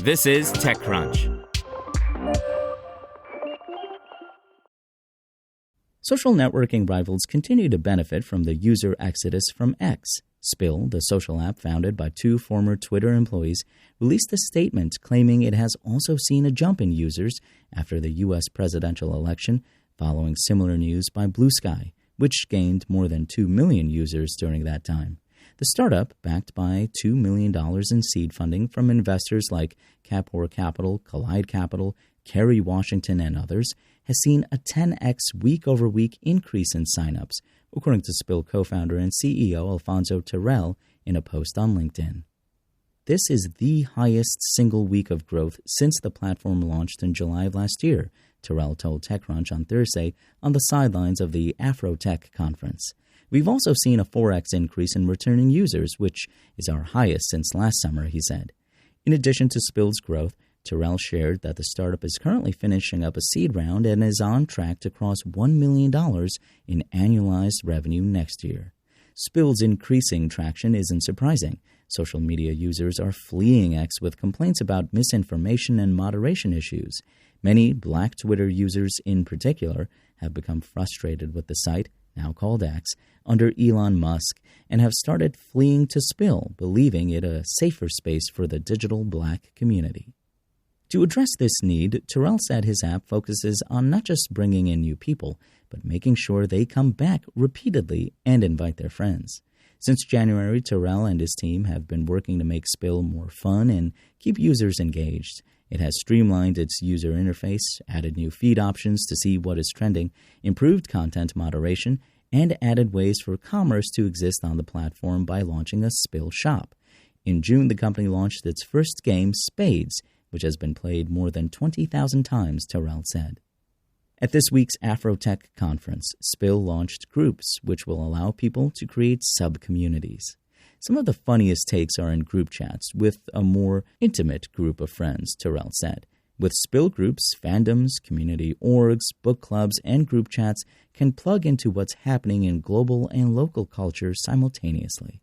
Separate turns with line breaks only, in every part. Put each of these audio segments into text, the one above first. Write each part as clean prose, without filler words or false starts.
This is TechCrunch.
Social networking rivals continue to benefit from the user exodus from X. Spill, the social app founded by two former Twitter employees, released a statement claiming it has also seen a jump in users after the U.S. presidential election, following similar news by Blue Sky, which gained more than 2 million users during that time. The startup, backed by $2 million in seed funding from investors like Kapor Capital, Collide Capital, Kerry Washington, and others, has seen a 10x week-over-week increase in signups, according to Spill co-founder and CEO Alfonso Terrell in a post on LinkedIn. This is the highest single week of growth since the platform launched in July of last year, Terrell told TechCrunch on Thursday on the sidelines of the Afrotech conference. We've also seen a 4x increase in returning users, which is our highest since last summer, he said. In addition to Spill's growth, Terrell shared that the startup is currently finishing up a seed round and is on track to cross $1 million in annualized revenue next year. Spill's increasing traction isn't surprising. Social media users are fleeing X with complaints about misinformation and moderation issues. Many Black Twitter users in particular have become frustrated with the site, now called X, under Elon Musk, and have started fleeing to Spill, believing it a safer space for the digital Black community. To address this need, Terrell said his app focuses on not just bringing in new people, but making sure they come back repeatedly and invite their friends. Since January, Terrell and his team have been working to make Spill more fun and keep users engaged. It has streamlined its user interface, added new feed options to see what is trending, improved content moderation, and added ways for commerce to exist on the platform by launching a Spill shop. In June, the company launched its first game, Spades, which has been played more than 20,000 times, Terrell said. At this week's Afrotech conference, Spill launched groups, which will allow people to create sub-communities. Some of the funniest takes are in group chats with a more intimate group of friends, Terrell said. With Spill groups, fandoms, community orgs, book clubs, and group chats can plug into what's happening in global and local culture simultaneously.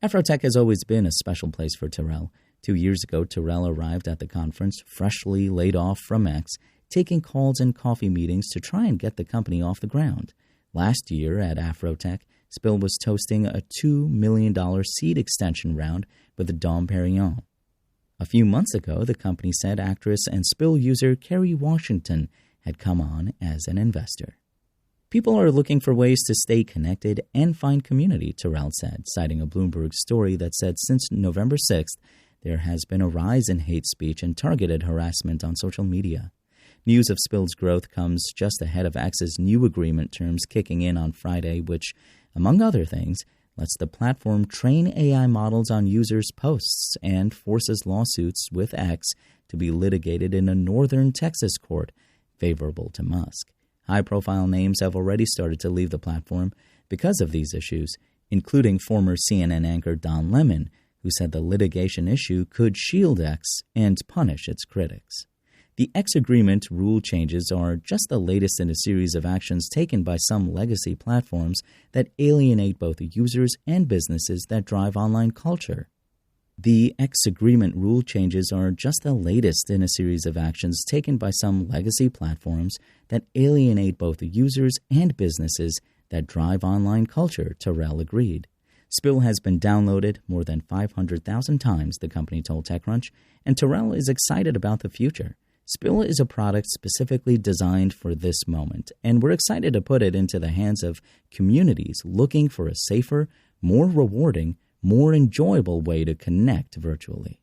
Afrotech has always been a special place for Terrell. 2 years ago, Terrell arrived at the conference freshly laid off from X, taking calls and coffee meetings to try and get the company off the ground. Last year at Afrotech, Spill was toasting a $2 million seed extension round with Dom Perignon. A few months ago, the company said actress and Spill user Kerry Washington had come on as an investor. People are looking for ways to stay connected and find community, Terrell said, citing a Bloomberg story that said since November 6th, there has been a rise in hate speech and targeted harassment on social media. News of Spill's growth comes just ahead of X's new agreement terms kicking in on Friday, which, among other things, lets the platform train AI models on users' posts and forces lawsuits with X to be litigated in a northern Texas court, favorable to Musk. High-profile names have already started to leave the platform because of these issues, including former CNN anchor Don Lemon, who said the litigation issue could shield X and punish its critics. The X agreement rule changes are just the latest in a series of actions taken by some legacy platforms that alienate both users and businesses that drive online culture. The X agreement rule changes are just the latest in a series of actions taken by some legacy platforms that alienate both users and businesses that drive online culture, Terrell agreed. Spill has been downloaded more than 500,000 times, the company told TechCrunch, and Terrell is excited about the future. Spill is a product specifically designed for this moment, and we're excited to put it into the hands of communities looking for a safer, more rewarding, more enjoyable way to connect virtually.